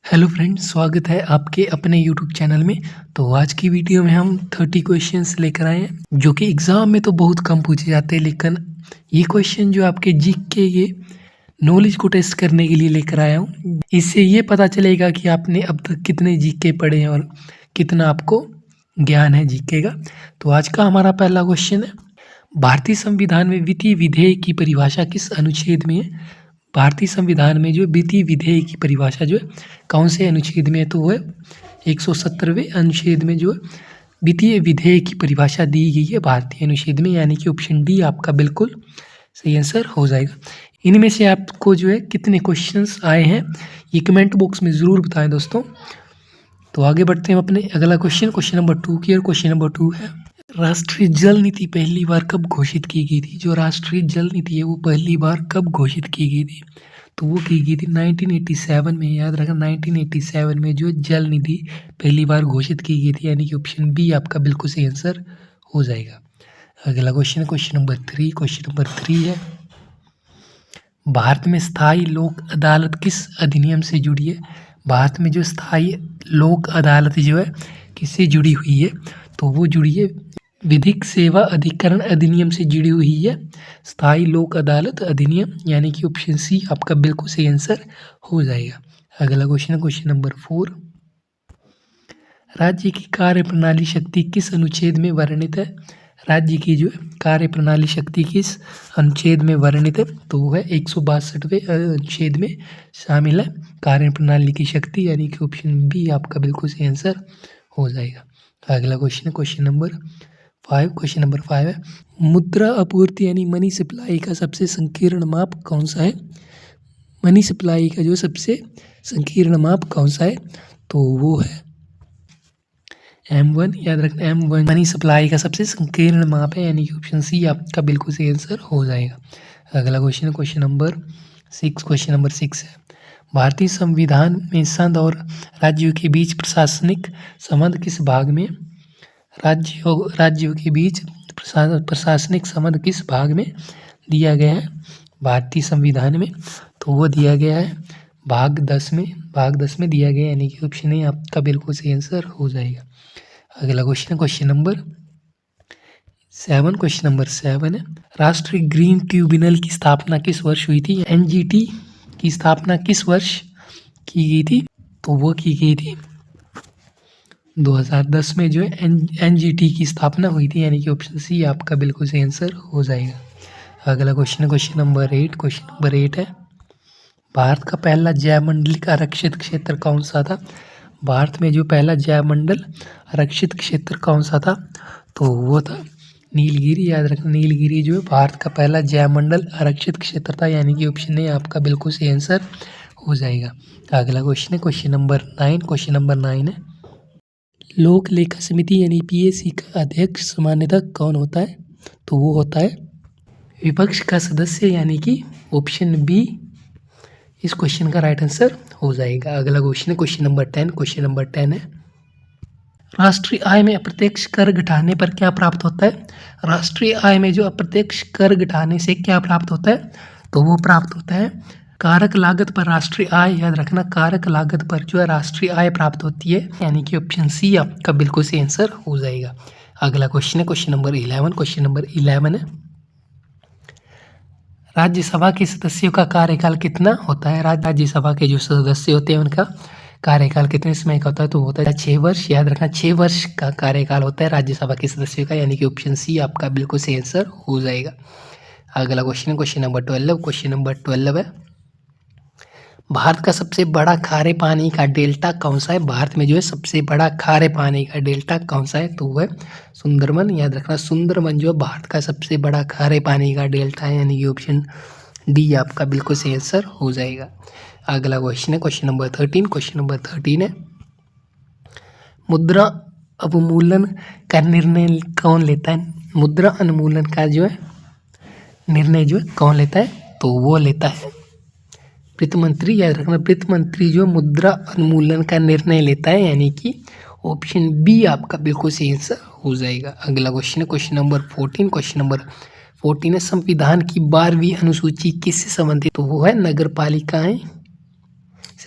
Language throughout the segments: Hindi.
हेलो फ्रेंड्स, स्वागत है आपके अपने यूट्यूब चैनल में। तो आज की वीडियो में हम 30 क्वेश्चंस लेकर आए हैं जो कि एग्ज़ाम में तो बहुत कम पूछे जाते हैं, लेकिन ये क्वेश्चन जो आपके जीके के ये नॉलेज को टेस्ट करने के लिए लेकर आया हूँ। इससे ये पता चलेगा कि आपने अब तक कितने जीके पढ़े हैं और कितना आपको ज्ञान है जीके का। तो आज का हमारा पहला क्वेश्चन है, भारतीय संविधान में वित्तीय विधेयक की परिभाषा किस अनुच्छेद में है? भारतीय संविधान में जो वित्तीय विधेयक की परिभाषा जो है कौन से अनुच्छेद में है? तो वो है 170वें अनुच्छेद में जो वित्तीय विधेयक की परिभाषा दी गई है भारतीय अनुच्छेद में, यानी कि ऑप्शन डी आपका बिल्कुल सही आंसर हो जाएगा। इनमें से आपको जो है कितने क्वेश्चंस आए हैं ये कमेंट बॉक्स में ज़रूर बताएं दोस्तों। तो आगे बढ़ते हैं अपने अगला क्वेश्चन नंबर 2 की। और क्वेश्चन नंबर 2 है, राष्ट्रीय जल नीति पहली बार कब घोषित की गई थी? जो राष्ट्रीय जल नीति है वो पहली बार कब घोषित की गई थी? तो वो की गई थी 1987 में। याद रखना 1987 में जो जल नीति पहली बार घोषित की गई थी, यानी कि ऑप्शन बी आपका बिल्कुल सही आंसर हो जाएगा। अगला क्वेश्चन नंबर 3। क्वेश्चन नंबर 3 है, भारत में स्थायी लोक अदालत किस अधिनियम से जुड़ी है? भारत में जो स्थायी लोक अदालत जो है किससे जुड़ी हुई है? तो वो जुड़ी है विधिक सेवा अधिकरण अधिनियम से जुड़ी हुई है, स्थायी लोक अदालत अधिनियम, यानी कि ऑप्शन सी आपका बिल्कुल सही आंसर हो जाएगा। अगला क्वेश्चन नंबर 4, राज्य की कार्य प्रणाली शक्ति किस अनुच्छेद में वर्णित है? राज्य की जो कार्य प्रणाली शक्ति किस अनुच्छेद में वर्णित है? तो वो है 162वें अनुच्छेद में शामिल है कार्य प्रणाली की शक्ति, यानी कि ऑप्शन बी आपका बिल्कुल सही आंसर हो जाएगा। अगला क्वेश्चन नंबर 5। क्वेश्चन नंबर 5 है, मुद्रा आपूर्ति यानी मनी सप्लाई का सबसे संकीर्ण माप कौन सा है? मनी सप्लाई का जो सबसे संकीर्ण माप कौन सा है? तो वो है M1। याद रखना M1 मनी सप्लाई का सबसे संकीर्ण माप है, यानी कि ऑप्शन सी आपका बिल्कुल सही आंसर हो जाएगा। अगला क्वेश्चन नंबर 6। क्वेश्चन नंबर 6 है, भारतीय संविधान में संघ और राज्यों के बीच प्रशासनिक संबंध किस भाग में? राज्यों के बीच प्रशासनिक संबंध किस भाग में दिया गया है भारतीय संविधान में? तो वो दिया गया है भाग 10 में। भाग 10 में दिया गया, यानी कि ऑप्शन ए आपका बिल्कुल सही आंसर हो जाएगा। अगला क्वेश्चन नंबर 7। क्वेश्चन नंबर 7 है, राष्ट्रीय ग्रीन ट्रिब्यूनल की स्थापना किस वर्ष हुई थी? NGT की स्थापना किस वर्ष की गई थी? तो वो की गई थी 2010 में जो है NGT की स्थापना हुई थी, यानी कि ऑप्शन सी आपका बिल्कुल सही आंसर हो जाएगा। अगला क्वेश्चन नंबर 8। क्वेश्चन नंबर 8 है, भारत का पहला जैवमंडलिक आरक्षित क्षेत्र कौन सा था? भारत में जो पहला जैवमंडल आरक्षित क्षेत्र कौन सा था? तो वो था नीलगिरी। याद रखना नीलगिरी जो है भारत का पहला जैवमंडल आरक्षित क्षेत्र था, यानी कि ऑप्शन ए आपका बिल्कुल सही आंसर हो जाएगा। अगला क्वेश्चन नंबर 9। क्वेश्चन नंबर 9 है, लोक लेखा समिति यानी PSC का अध्यक्ष सामान्यतः कौन होता है? तो वो होता है विपक्ष का सदस्य, यानी कि ऑप्शन बी इस क्वेश्चन का राइट आंसर हो जाएगा। अगला क्वेश्चन नंबर 10। क्वेश्चन नंबर 10 है, राष्ट्रीय आय में अप्रत्यक्ष कर घटाने पर क्या प्राप्त होता है? राष्ट्रीय आय में जो अप्रत्यक्ष कर घटाने से क्या प्राप्त होता है? तो वो प्राप्त होता है कारक लागत पर राष्ट्रीय आय। याद रखना कारक लागत पर जो है राष्ट्रीय आय प्राप्त होती है, यानी कि ऑप्शन सी आपका बिल्कुल सही आंसर हो जाएगा। अगला क्वेश्चन नंबर 11। क्वेश्चन नंबर 11 है, राज्यसभा के सदस्यों का कार्यकाल कितना होता है? राज्यसभा के जो सदस्य होते हैं उनका कार्यकाल कितने समय का होता है? तो होता है 6 वर्ष। याद रखना 6 वर्ष का कार्यकाल होता है राज्यसभा के सदस्यों का, यानी कि ऑप्शन सी आपका बिल्कुल सही आंसर हो जाएगा। अगला क्वेश्चन नंबर 12। क्वेश्चन नंबर 12 है, भारत का सबसे बड़ा खारे पानी का डेल्टा कौन सा है? भारत में जो है सबसे बड़ा खारे पानी का डेल्टा कौन सा है? तो वो है सुंदरबन। याद रखना सुंदरबन जो है भारत का सबसे बड़ा खारे पानी का डेल्टा है, यानी कि ऑप्शन डी आपका बिल्कुल सही आंसर हो जाएगा। अगला क्वेश्चन नंबर 13। क्वेश्चन नंबर 13 है, मुद्रा अवमूल्यन का निर्णय कौन लेता है? मुद्रा उन्मूलन का जो है निर्णय जो है कौन लेता है? तो वो लेता है वित्त मंत्री। याद रखना वित्त मंत्री जो मुद्रा उन्मूलन का निर्णय लेता है, यानी कि ऑप्शन बी आपका बिल्कुल सही आंसर हो जाएगा। अगला क्वेश्चन नंबर 14। क्वेश्चन नंबर 14 है, संविधान की 12वीं अनुसूची किससे संबंधित? तो वो है नगर पालिकाएं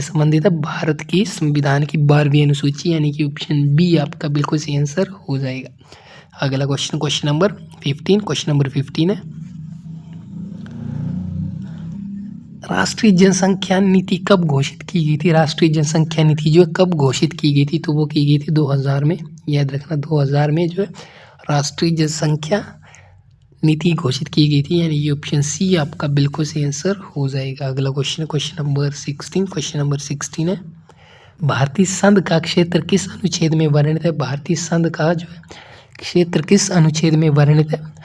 से संबंधित है? भारत की संविधान की 12वीं अनुसूची, यानी कि ऑप्शन बी आपका बिल्कुल सही आंसर हो जाएगा। अगला क्वेश्चन नंबर 15 है, राष्ट्रीय जनसंख्या नीति कब घोषित की गई थी? राष्ट्रीय जनसंख्या नीति जो है कब घोषित की गई थी? तो वो की गई थी 2000 में। याद रखना 2000 में जो है राष्ट्रीय जनसंख्या नीति घोषित की गई थी, यानी ये ऑप्शन सी आपका बिल्कुल सही आंसर हो जाएगा। अगला क्वेश्चन नंबर 16 है, भारतीय संघ का क्षेत्र किस अनुच्छेद में वर्णित है? भारतीय संघ का जो है क्षेत्र किस अनुच्छेद में वर्णित है?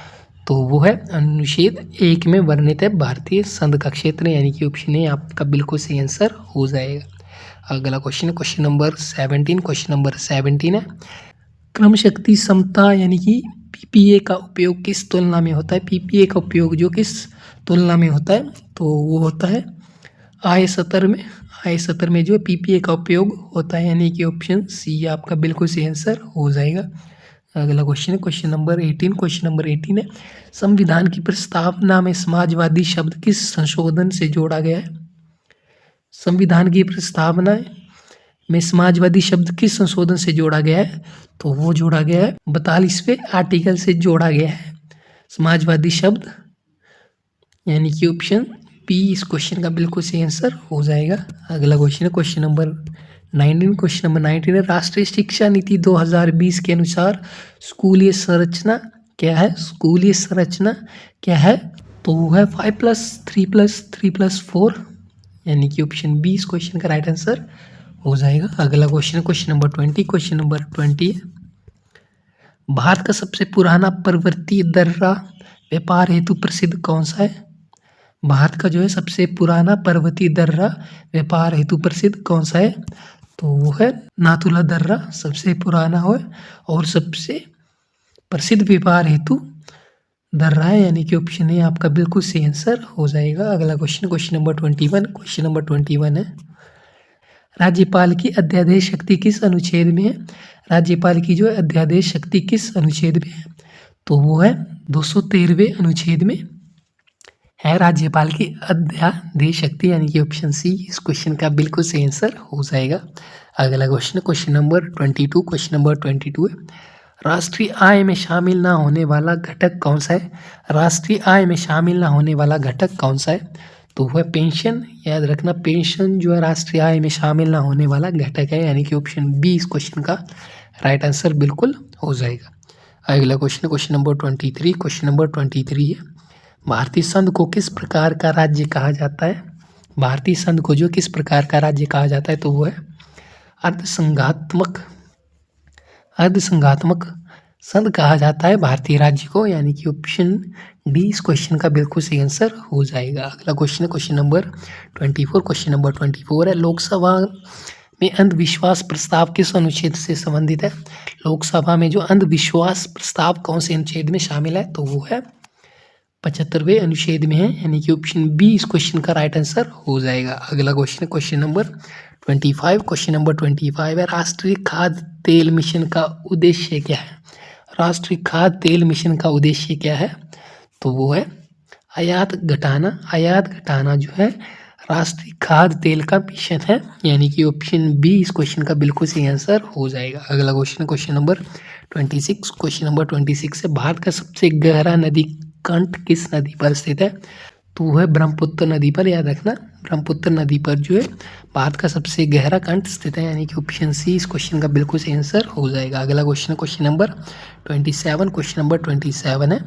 तो वो है अनुच्छेद 1 में वर्णित है भारतीय संघ का क्षेत्र, यानी कि ऑप्शन ए आपका बिल्कुल सही आंसर हो जाएगा। अगला क्वेश्चन नंबर 17 है, क्रम शक्ति समता यानी कि पीपीए का उपयोग किस तुलना में होता है? पीपीए का उपयोग जो किस तुलना में होता है? तो वो होता है आय सत्र में। आय सत्र में जो पीपीए का उपयोग होता है, यानी कि ऑप्शन सी आपका बिल्कुल सही आंसर हो जाएगा। अगला क्वेश्चन नंबर 18 है, संविधान की प्रस्तावना में समाजवादी शब्द किस संशोधन से जोड़ा गया है? संविधान की प्रस्तावना में समाजवादी शब्द किस संशोधन से जोड़ा गया है? तो वो जोड़ा गया है 42वें आर्टिकल से जोड़ा गया है समाजवादी शब्द, यानी कि ऑप्शन बी इस क्वेश्चन का बिल्कुल सही आंसर हो जाएगा। अगला क्वेश्चन नंबर 19 है, राष्ट्रीय शिक्षा नीति 2020 के अनुसार स्कूलीय संरचना क्या है? स्कूलीय संरचना क्या है? तो वो है 5+3+3+4, यानी कि ऑप्शन बी इस क्वेश्चन का राइट आंसर हो जाएगा। अगला क्वेश्चन नंबर 20 है, भारत का सबसे पुराना पर्वतीय दर्रा व्यापार हेतु प्रसिद्ध कौन सा है? भारत का जो है सबसे पुराना पर्वतीय दर्रा व्यापार हेतु प्रसिद्ध कौन सा है? तो वो है नाथुला दर्रा सबसे पुराना है और सबसे प्रसिद्ध व्यापार हेतु दर्रा है, यानी कि ऑप्शन ए आपका बिल्कुल सही आंसर हो जाएगा। अगला क्वेश्चन नंबर 21 है, राज्यपाल की अध्यादेश शक्ति किस अनुच्छेद में है? राज्यपाल की जो अध्यादेश शक्ति किस अनुच्छेद में है? तो वो है 213वें अनुच्छेद में है राज्यपाल की अध्यादेश शक्ति, यानी कि ऑप्शन सी इस क्वेश्चन का बिल्कुल सही आंसर हो जाएगा। अगला क्वेश्चन नंबर 22 है, राष्ट्रीय आय में शामिल ना होने वाला घटक कौन सा है? राष्ट्रीय आय में शामिल ना होने वाला घटक कौन सा है? तो वह पेंशन। याद रखना पेंशन जो है राष्ट्रीय आय में शामिल ना होने वाला घटक है, यानी कि ऑप्शन बी इस क्वेश्चन का राइट आंसर बिल्कुल हो जाएगा। अगला क्वेश्चन नंबर 23 है, भारतीय संघ को किस प्रकार का राज्य कहा जाता है? भारतीय संघ को जो किस प्रकार का राज्य कहा जाता है? तो वो है अर्धसंघात्मक संघ कहा जाता है भारतीय राज्य को, यानी कि ऑप्शन डी इस क्वेश्चन का बिल्कुल सही आंसर हो जाएगा। अगला क्वेश्चन नंबर 24 है, लोकसभा में अंधविश्वास प्रस्ताव किस अनुच्छेद से संबंधित है? लोकसभा में जो अंधविश्वास प्रस्ताव कौन से अनुच्छेद में शामिल है? तो वो है 75वें अनुच्छेद में है, यानी कि ऑप्शन बी इस क्वेश्चन का राइट आंसर हो जाएगा। अगला क्वेश्चन नंबर 25 है, राष्ट्रीय खाद्य तेल मिशन का उद्देश्य क्या है? राष्ट्रीय खाद्य तेल मिशन का उद्देश्य क्या है? तो वो है आयात घटाना जो है राष्ट्रीय खाद्य तेल का मिशन है, यानी कि ऑप्शन बी इस क्वेश्चन का बिल्कुल सही आंसर हो जाएगा। अगला क्वेश्चन नंबर 26 है, भारत का सबसे गहरा नदी कंठ किस नदी पर स्थित है? तो वो है ब्रह्मपुत्र नदी पर। याद रखना ब्रह्मपुत्र नदी पर जो है भारत का सबसे गहरा कंठ स्थित है, यानी कि ऑप्शन सी इस क्वेश्चन का बिल्कुल सही आंसर हो जाएगा। अगला क्वेश्चन नंबर 27 है,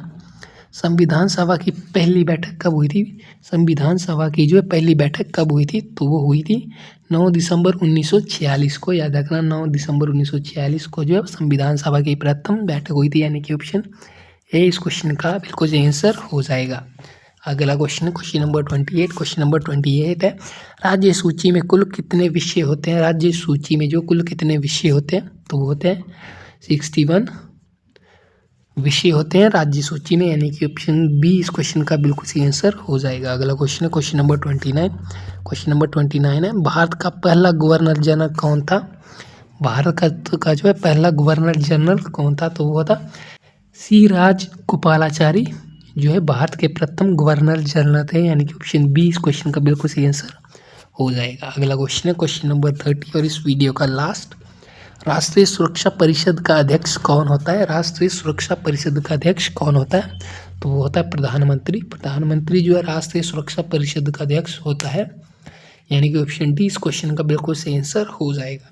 संविधान सभा की पहली बैठक कब हुई थी? संविधान सभा की जो है पहली बैठक कब हुई थी? तो वो हुई थी 9 दिसंबर 1946 को। याद रखना 9 दिसंबर 1946 को जो है संविधान सभा की प्रथम बैठक हुई थी, यानी कि ऑप्शन ए इस क्वेश्चन का बिल्कुल सही आंसर हो जाएगा। अगला क्वेश्चन नंबर 28 है, राज्य सूची में कुल कितने विषय होते हैं? राज्य सूची में जो कुल कितने विषय होते हैं? तो वो होते हैं 61 विषय होते हैं राज्य सूची में, यानी कि ऑप्शन बी इस क्वेश्चन का बिल्कुल सही आंसर हो जाएगा। अगला क्वेश्चन नंबर 29 है, भारत का पहला गवर्नर जनरल कौन था? भारत का जो है पहला गवर्नर जनरल कौन था? तो वो था सी राजगोपालाचारी जो है भारत के प्रथम गवर्नर जनरल थे, यानी कि ऑप्शन बी इस क्वेश्चन का बिल्कुल सही आंसर हो जाएगा। अगला क्वेश्चन है क्वेश्चन नंबर 30 और इस वीडियो का लास्ट। राष्ट्रीय सुरक्षा परिषद का अध्यक्ष कौन होता है? राष्ट्रीय सुरक्षा परिषद का अध्यक्ष कौन होता है? तो वो होता है प्रधानमंत्री। प्रधानमंत्री जो है राष्ट्रीय सुरक्षा परिषद का अध्यक्ष होता है, यानी कि ऑप्शन डी इस क्वेश्चन का बिल्कुल सही आंसर हो जाएगा।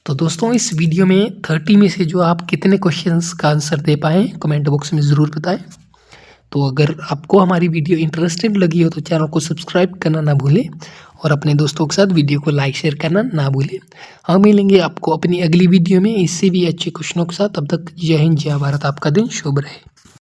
तो दोस्तों इस वीडियो में 30 में से जो आप कितने क्वेश्चंस का आंसर दे पाए कमेंट बॉक्स में ज़रूर बताएं। तो अगर आपको हमारी वीडियो इंटरेस्टिंग लगी हो तो चैनल को सब्सक्राइब करना ना भूलें और अपने दोस्तों के साथ वीडियो को लाइक शेयर करना ना भूलें। हम मिलेंगे आपको अपनी अगली वीडियो में इससे भी अच्छे क्वेश्चनों के साथ। तब तक जय हिंद जय भारत, आपका दिन शुभ रहे।